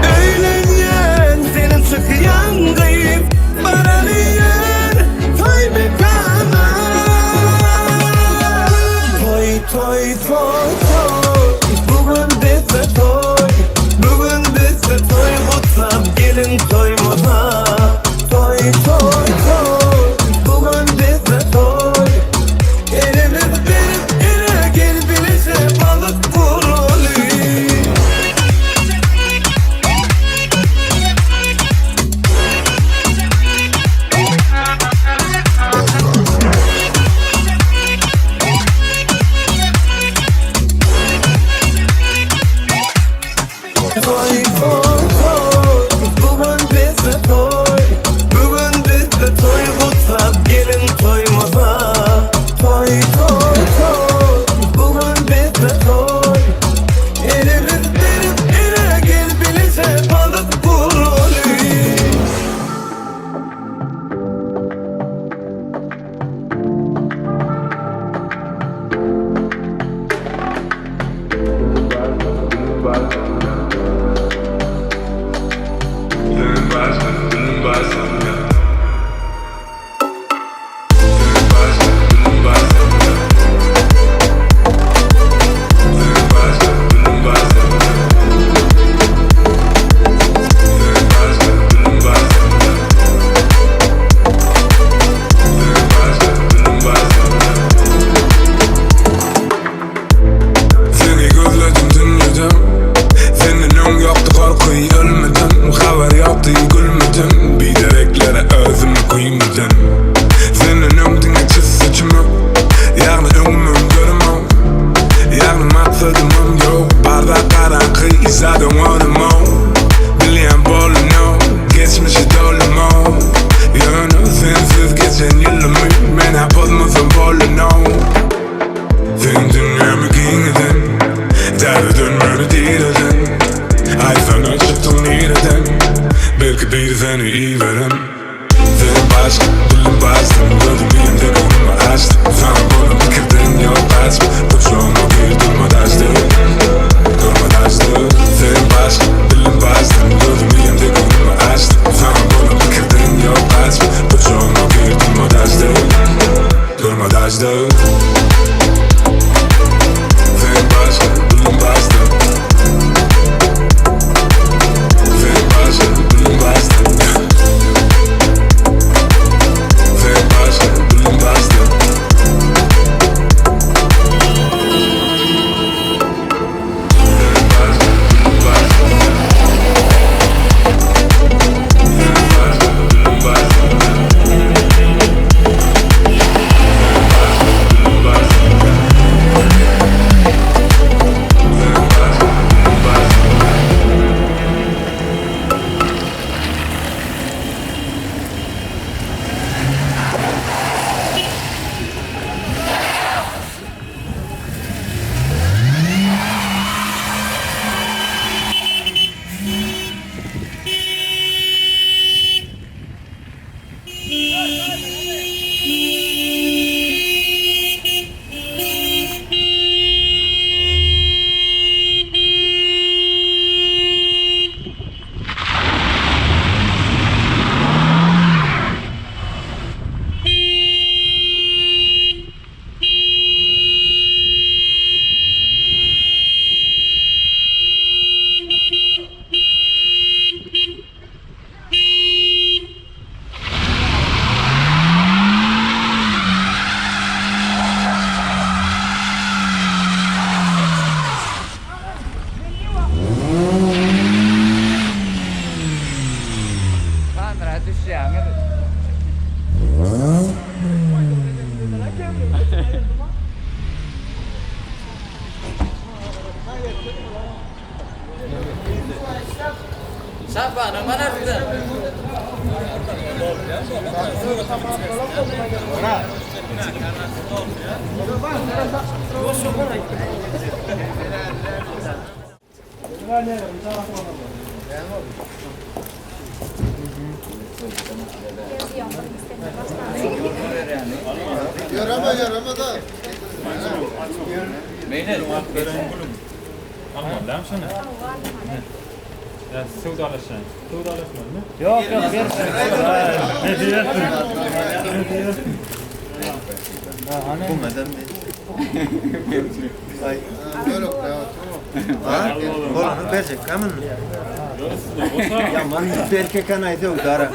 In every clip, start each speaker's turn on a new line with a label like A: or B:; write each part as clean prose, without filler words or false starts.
A: Eğlenyen senin çıkıyan kayıp. Bana Sapana mana kita?
B: Yarama da.
A: Beyler.
C: Almam lan şunu. Ya sevdalaşın. Sevdalaşmadın mı?
D: Yok ver.
C: Ne diyorsun?
B: Bu meden mi? Ay, böyle ha? Olanı verecek, kamen mi? Ya man berke kanaydı yok dara.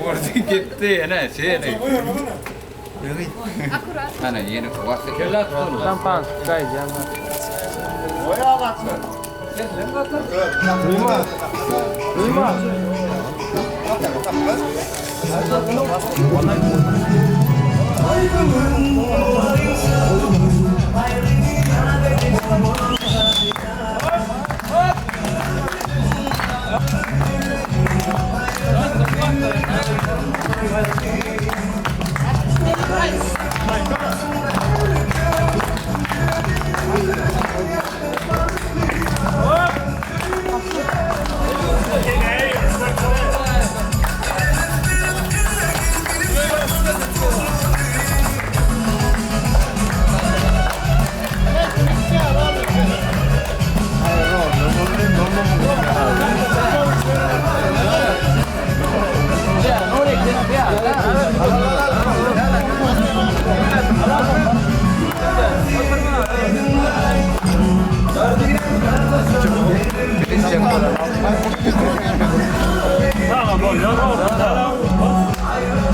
D: Borcu gitti ana şey ne?
E: Akurat.
D: Ana yeni vakti kellat olur.
C: Şampan, çay, yanlar.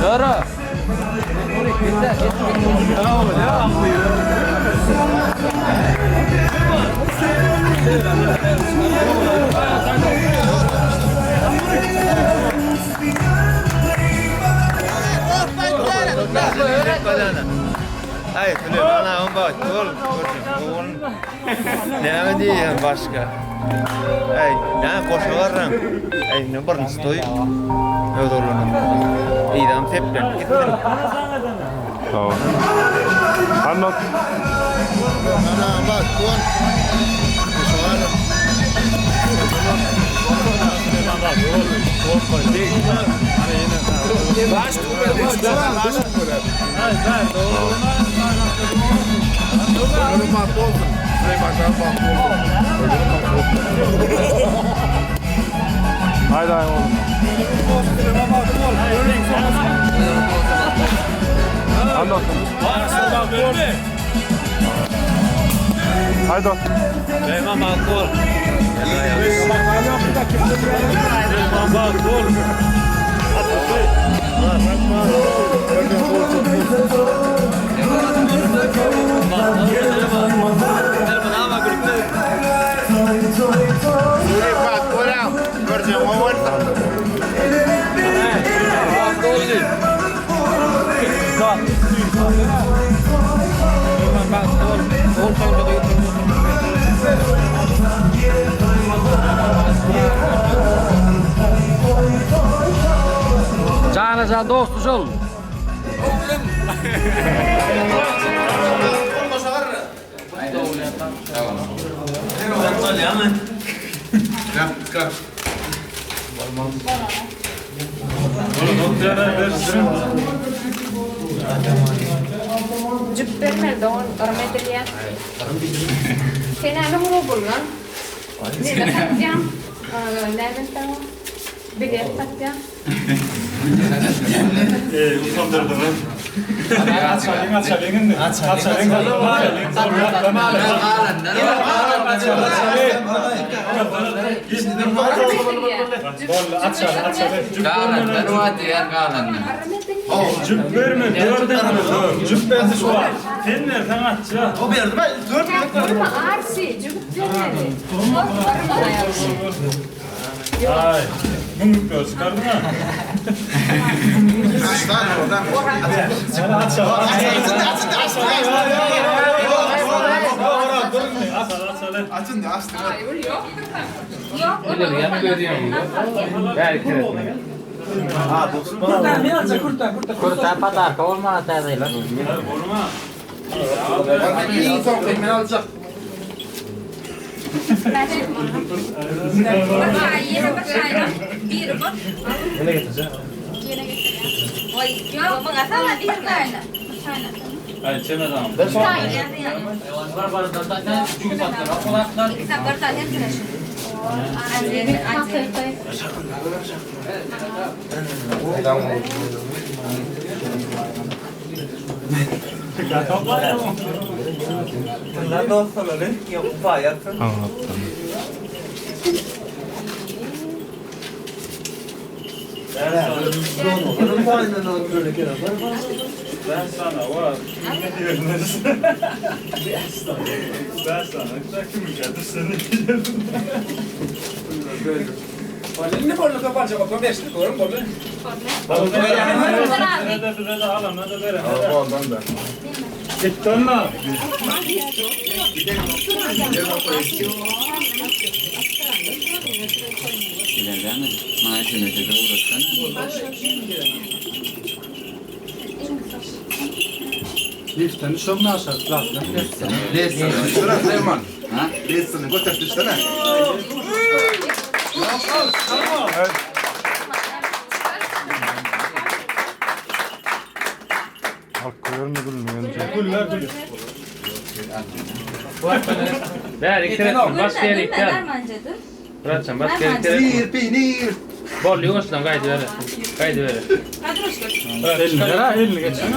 D: Doğru.
B: Ay Tülay bana on bak dur. Ne diyeyim başka? Ay ne koşuvarım. Ay ne barın stoy. Öyle olur. İdam teplen gittim.
C: Tamam. Anlat.
B: Bana bak dur. Koşuvarım.
C: Haydi haydi oğlum. Anlat. Haydi.
A: Reyman makul. Reyman makul.
C: Canıcan dostu ol.
E: Cübberler doğan arametliye. Sen ne olur lan? Ne de takacağım? Nereden tamam? Bilet takacağım.
C: Utandırdı lan. Açalım.
D: Kalan berwati yer kalan.
C: Cübber mi? Dörden mi? Cübber de şu var. Fenler sanatçı.
B: O bir yerde ben dur.
E: Durma arsi, cübberleri.
C: Ay. Mumluklar çıkardın ha.
B: Açın ya açtım.
E: Yok. Yok.
D: Öyle yanı görüyorum. Belki de.
F: Kurta patar kavurma tadıyla.
C: Koruma.
B: İyi son ben alacak.
C: Öyle getireceğim. Ay çemez ama. Ben sana var. Ne diyorsunuz? Ben sana kim geldi seni?
G: Ne bollu kapanca bak 5 lira koyun bollu.
C: Nerede halam nerede bere? Oradan da. Gittin mi?
D: Bilen mi? Maaşını ödedi uğraşsana.
F: Liften çok nasıl?
D: Şurası Süleyman. Ha?
G: Resini götürsene.
A: Ver ikret bas yer ikret. Bıraksan bas yer ikret.
G: Peynir.
A: Bol yuvasından kaydı ver. Kaydı ver.
C: Elini geçsene.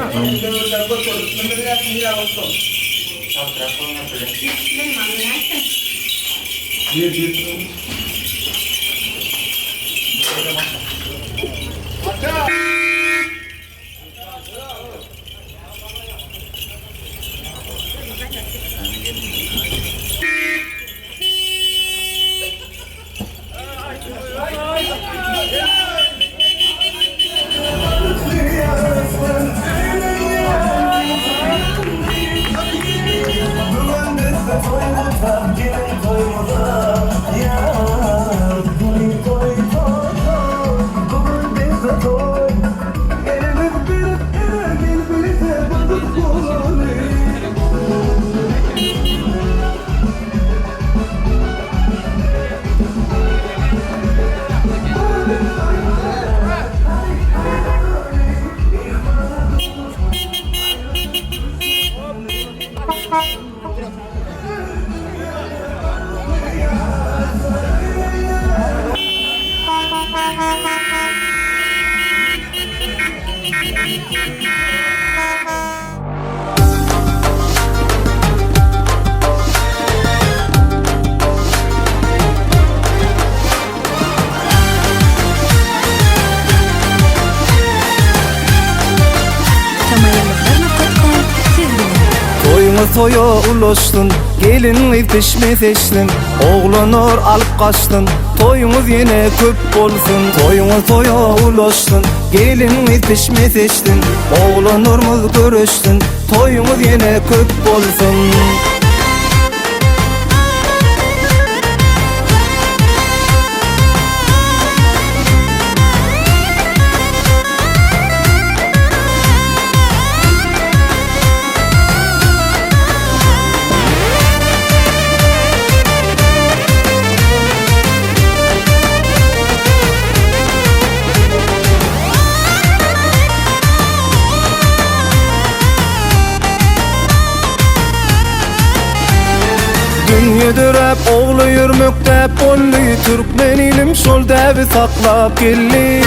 H: Toya ulaştın, gelin pişme seçtin, oğlanlar alıp kaçtın, toyumuz yine köp olsun. Toya ulaştın, gelin pişme seçtin, oğlanlarımız görüştün, toyumuz yine köp olsun. Dünyedir hep oğlu yürmükte polli, Türkmen ilim şol devi saklap gelli.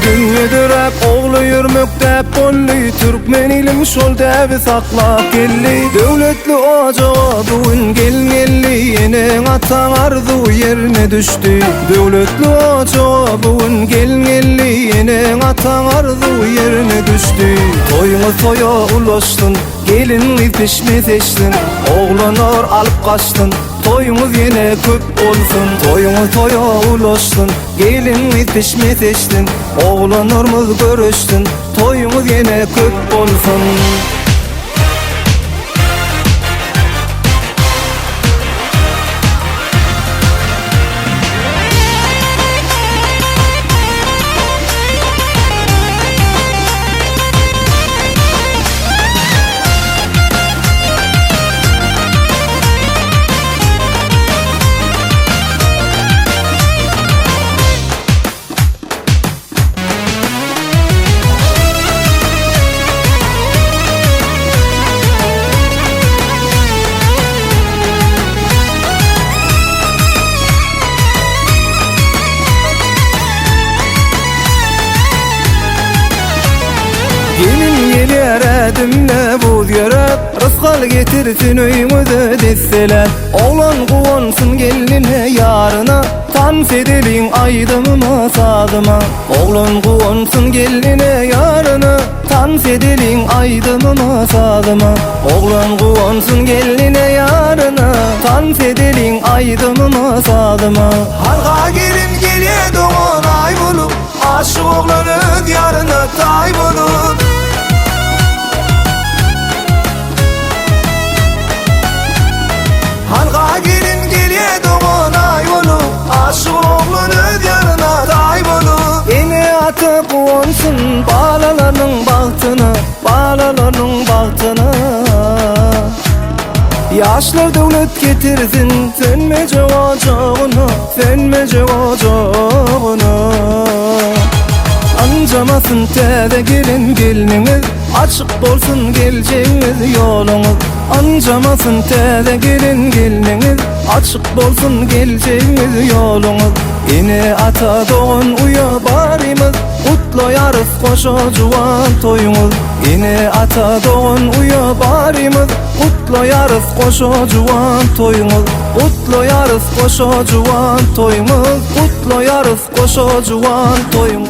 H: Dünyedir hep oğlu yürmükte polli, Türkmen ilim şol devi saklap gelli. Devletli ocağa bugün gelmeli, yine atan arzu yerine düştü. Devletli ocağa bugün gelmeli, yine atan arzu yerine düştü. Toya ulaştın, gelin pişme seçtin, oğlanlar alıp kaçtın, toyumuz yine köp olsun. Toya ulaştın, gelin pişme seçtin, oğlanlarımız görüştün, toyumuz yine köp olsun. Gelin yere dimle bu yere, Maskal getirsin öyümüzü desseler. Oğlan kuvansın geline yarına, dans edelim aydımıma sadıma. Oğlan kuvansın geline yarına, dans edelim aydımıma sadıma. Oğlan kuvansın geline yarına, dans edelim aydımıma sadıma. Halka gelin geliye doğan ay bulup, aşık oğlanın yarına tay bulup. Halka gelin geliye doğan ay bulup, aşık oğlanın yarına tay bulup. Yine atıp onsun balalarının bahtına, balalarının bahtına. Yaşlar devlet getirsin sönmece ocağına, sönmece ocağına. Ancamasın tede gelin gelininiz, açık bolsun geleceğiniz yolunuz. Ancamasın tede gelin gelininiz, açık bolsun geleceğiniz yolunuz. Yine ata doğun uya barimiz, kutlayarız koşa juvan toyunuz. Yine ata doğun uya barimiz, kutlayarız koşa juvan toyunuz. Kutlayarız koşa juvan toyunuz, kutlayarız koşa juvan toyunuz.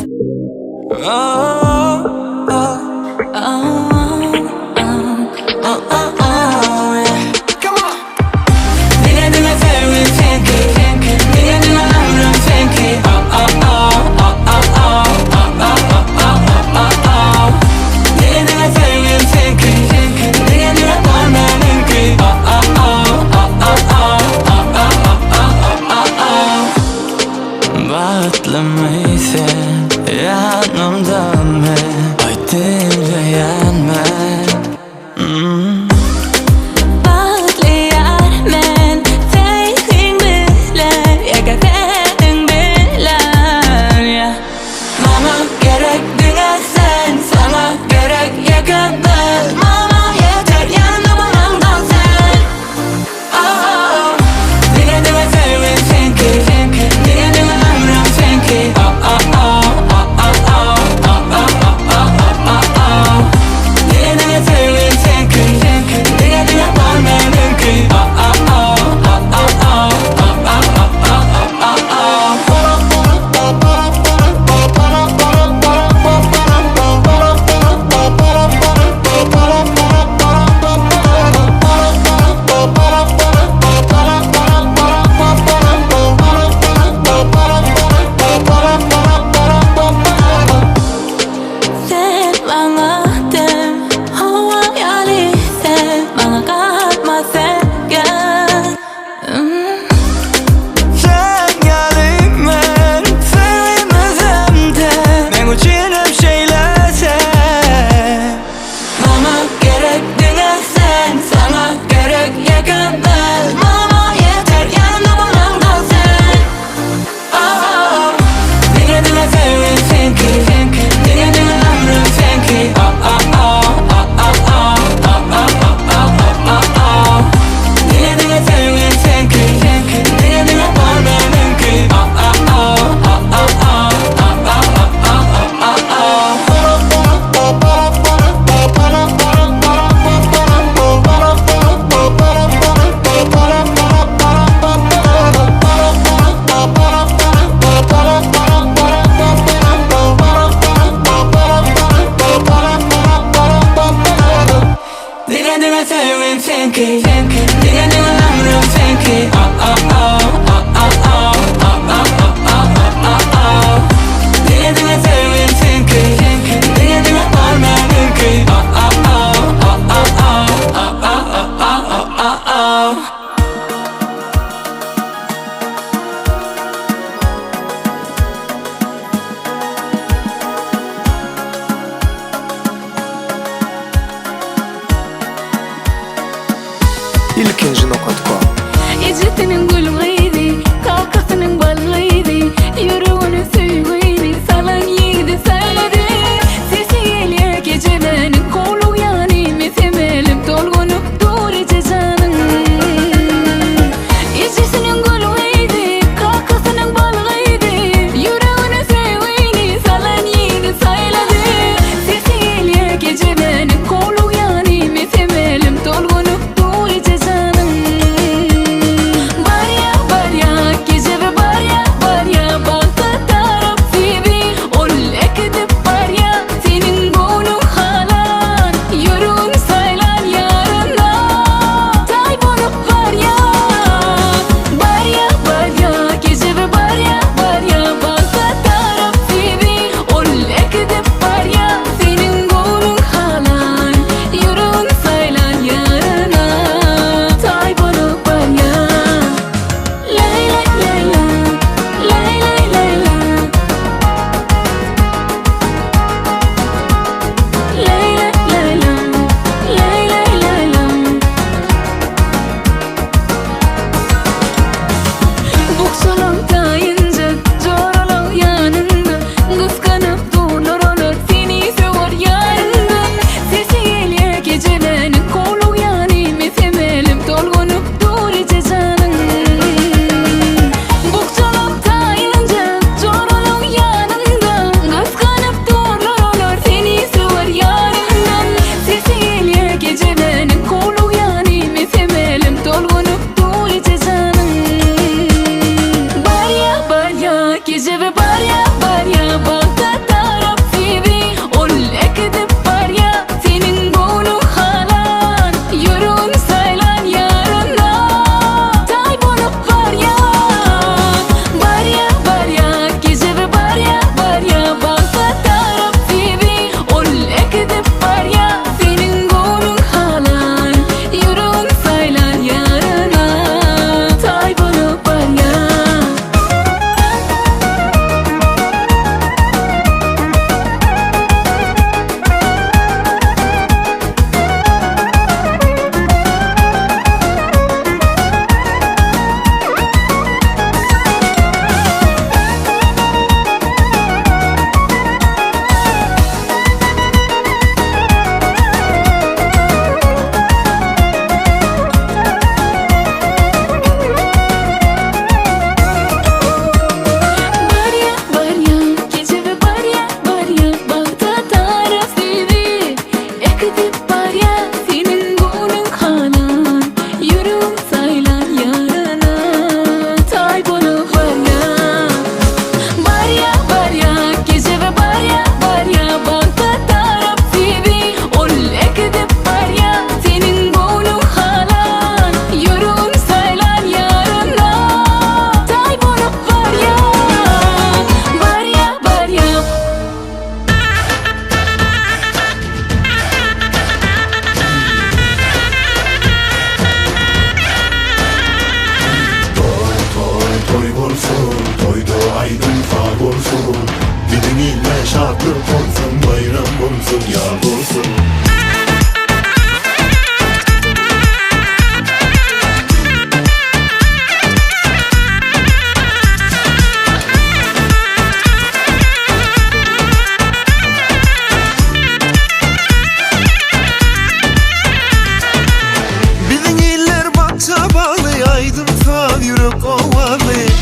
H: olsun, toyda aydın far olsun. Gidin ile şartlık olsun, bayram olsun, yar olsun.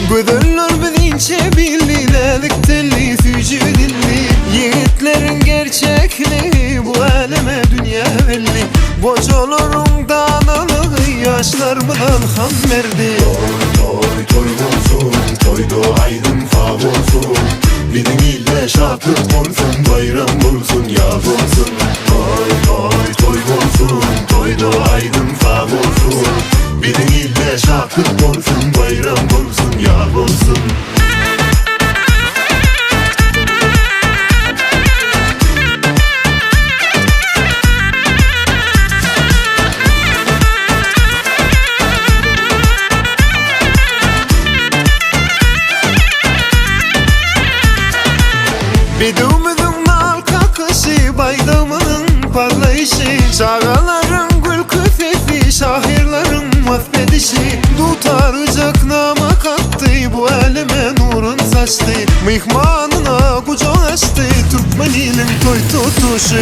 H: Gödöller bilinçe billi, delik telli, sücü dilli. Yiğitlerin gerçekliği bu aleme dünya belli. Bocaların danalığı yaşlar bilen ham verdi. Toy toy olsun, toyda aydın far olsun. Gidin ile şartlık olsun, bayram olsun, yaz olsun. Toy olsun, toyda aydın far olsun. Gidin ile şartlık olsun, bayram olsun, yaz olsun. Bedumudun nal kakışı, baydamının parlayışı. Çağaların gül küfefi, şahirlerin mahvedişi. Tutaracak nama kattı, bu aleme nurun saçtı. Mihmanına kucak açtı, Türkmenilin toy tutuşu.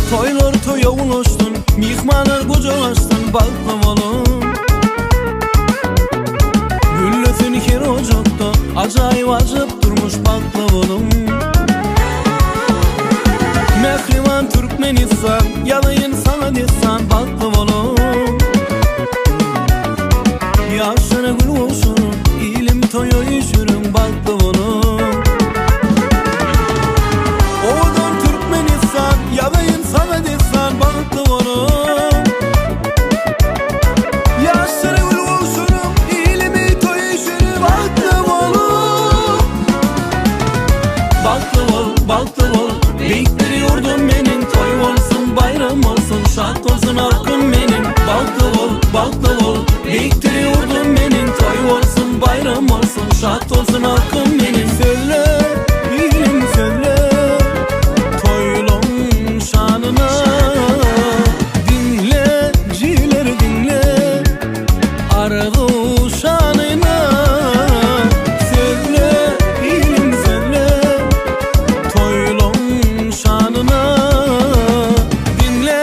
H: Toylar toya ulaştın, mihmanlar kocalaştın, bakla olun. Güllösün her ocakta, acayip acıp durmuş bakla olun. Mehrivan Türkmenistan, yalayın sana desan bakla olun. Yaşına gül olsun, ilim toya yüşürün bakla olun. Oğuzhan Türkmenistan, yalayın sana desan bakla olun. Yaşına gül olsun, ilimi toya yüşürün bakla olun. Bakla ol, bakla ol, beyikleri yurdum benim. Toy olsun, bayram olsun, şart olsun hakkım benim. Bakla ol, bakla ol, beyikleri yurdum benim. Toy olsun, bayram olsun, şart olsun hakkım benim. Söyle, ilim söyle, toylum şanına. Dinle, ciler dinle, aradı şanına. Söyle, ilim söyle, toylum şanına. Dinle,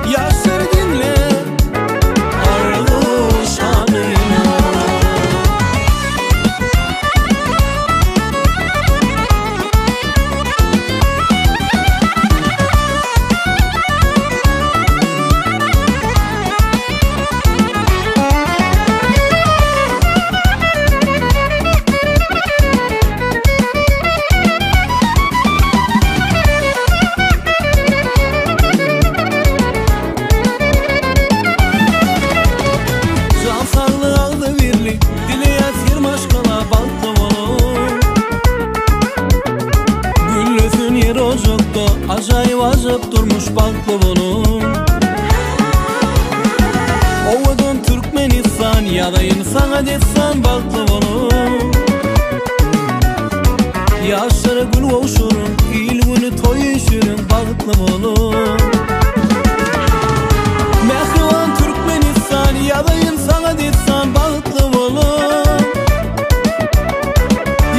H: yaşlar dinle, aradı şanına. Can sağlığı aldı birlik, dileyet firmaşkala balta olur. Güllösün yer ocakta, acayip acıp durmuş bakla olur. Oğuzhan Türkmenistan, yadayın sana desan bakla olur. Yaşlara gül oluşurun, ilgini toy işirin bakla olur. Mehrivan Türkmenistan, yadayın sana desan bakla olur.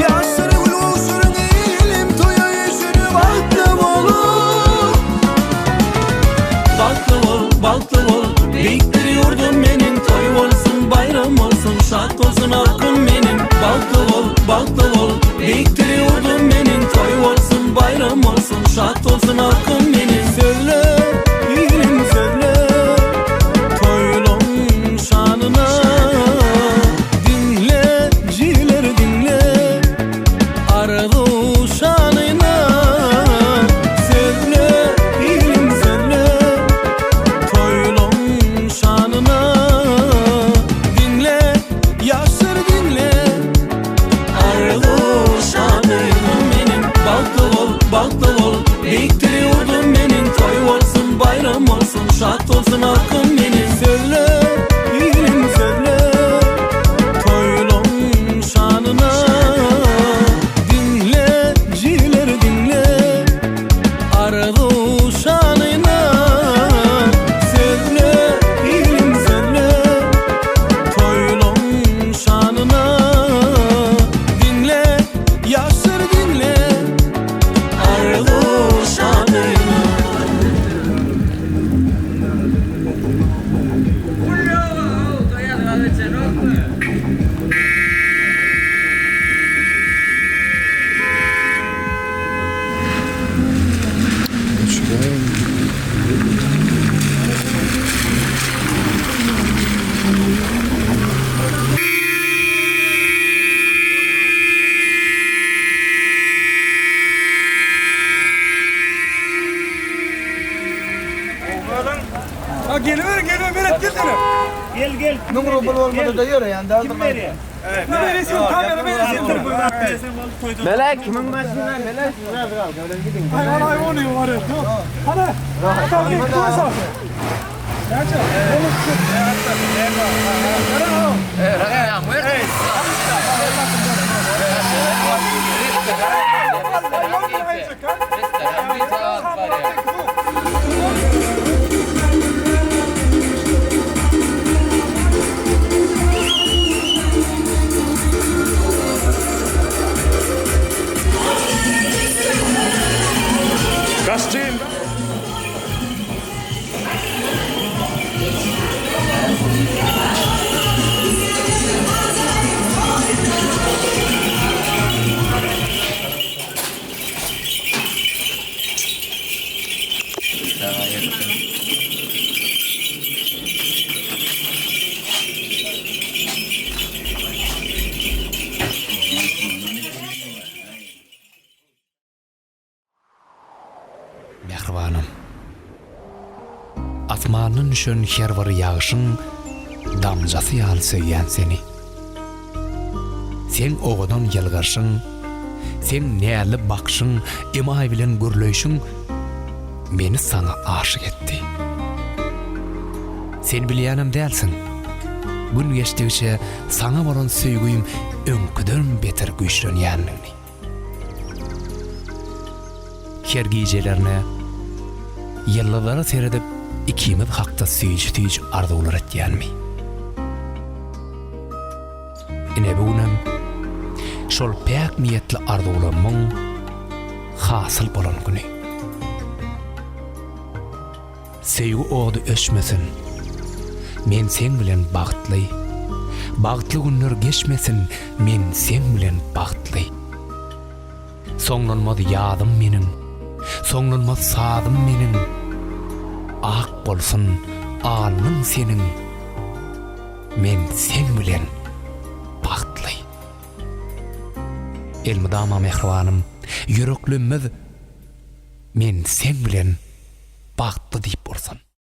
H: Yaşları gül olsun, ilim toya yeşili bakla olur. Bakla ol, bakla ol, beyikleri yurdum benim. Toy olsun, bayram olsun, şart olsun hakkım benim. Bakla ol, bakla ol, beyikleri yurdum benim. Toy olsun, bayram olsun, şart olsun hakkım benim. Söyle, ilim söyle, toylum şanına. Dinle, ciler dinle, aradı şanına. Söyle, ilim söyle, toylum şanına. Dinle, yaşlar dinle, aradı şanına. Benim bakla ol, bakla ol, beyikleri yurdum benim. Toy olsun, bayram olsun, şart olsun hakkım benim. Söyle, ilim söyle, toylum şanına. Dinle, ciler dinle, aradı şanına. Söyle, ilim söyle, toylum şanına. Dinle, yaşlar dinle, aradı şanına.
G: Ha geliver gel sana. Gel. Numara bul olmadı da yürü yani. Kim veriyor? Ne verirsin kamera verirsin.
B: Melek, kimin maşına melek?
G: Hayvan oluyor var ya. Hadi. Tamam git koysa. Kaça?
C: Kaçtayım?
I: Mehribanım. Asmanın düşen her bir yağışın damjasy ýaly söýýän seni. Sen oğudan yılgarşın, sen näli bakşın, emay bilen gürlöýşüň meni sana aşyk etdi. Sen bilýänem dälsin. Gün geçdikçe sana bolan söýgüýüm öňküden beter güýçlenýänligini. Her gecelerine yıllara seredip ikimiz hakta süýüç arzular etýänmi? Ine bunem şol pek niyetli arzularymyň hasyl bolan güni. Söýgü oğdu öşmesin. Men sen bilen bagtly. Bagtly günler geçmesin. Men sen bilen bagtly. Soňlanmaz ýadym meniň. Soňlanmaz sadym meniň. Ak bolsun alnyň seniň. Men sen bilen bagtly. Elmidama mehribanım, yüreklimiz men sen bilen bagtly diýip bolsun.